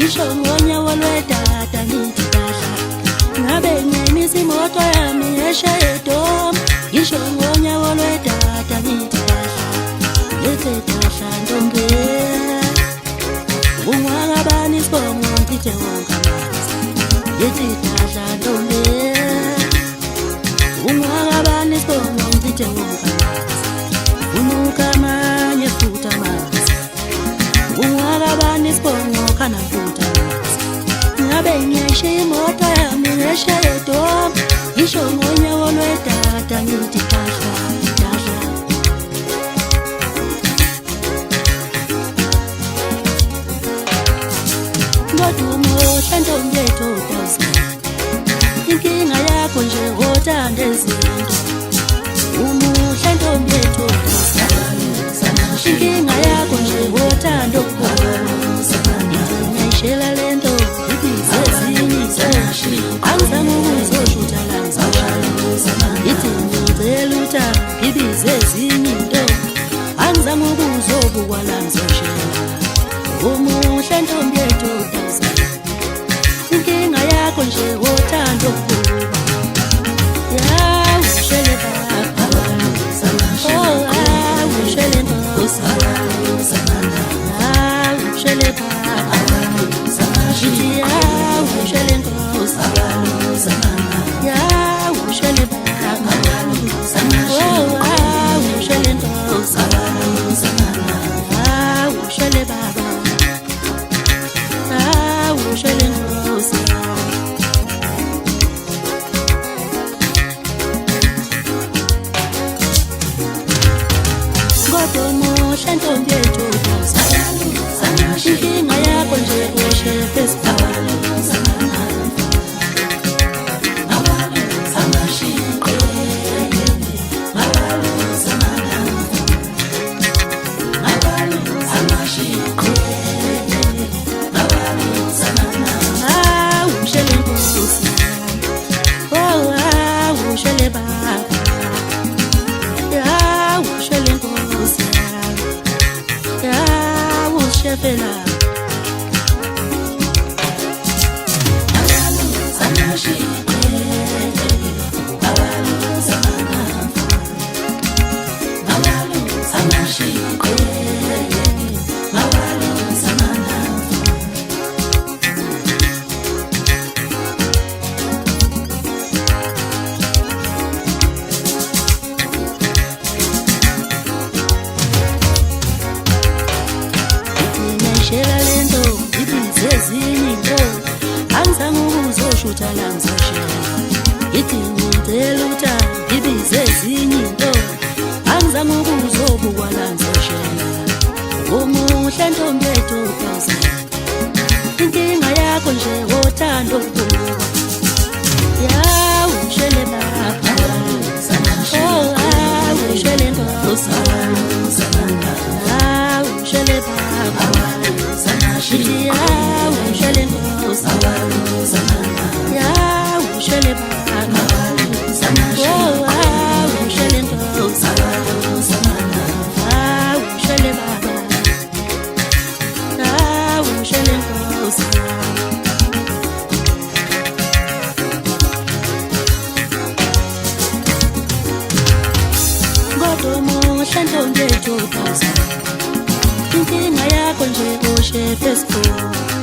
ngisho ngonyawo lwedada ngithi kahla ngabe ngemisimoto yami eshayedoma ngisho ngonyawo lwedada ngithi kahla lethe kahla ntombi ungwangabani sibongo ngithe wonke amanzi lethe kahla ntombi ungwangabani sibongo ngithe wonke amanzi unuka amanye futhi amanzi ungwangabani sibongo kana futhi amanzi ngabe ngiyashiya imoto yami eshayedoma ngisho ngonyawo lwedada ngithi kahla kahla ngodumo hlantombi yethu inkinga yakho nje othanda ezinto umuhle ntombi yethu inkinga yakho nje othanda ngiyayishela lento ibize ezinye angizange ukuzoshuta la ngithi ngicela uthando ibize ezinye into angizange ukuzobukwa la ngizoshela umuhle ntombi yethu inkinga yakho nje othanda ushele baba ushele nkosi ushele baba ushele nkosi ushele baba ushele nkosi ushele baba ushele nkosi ngodomohle ntombi yethu inkinga yakho nje ushe festival ushele baba ushele nkosi ushefela ngiyayishela lento ibize ezinye into angizange ukuzoshuta la ngizoshela ngithi ngicela uthando ibize ezinye into angizange ukuzobukwa la ngizoshela umuhle ntombi yethu inkinga yakho nje othanda ushele baba ushele nkosi ushele baba ushele nkosi ushele baba ushele nkosi ushele baba ushele nkosi ngodomohle ntombi yethu inkinga yakho nje ushe festival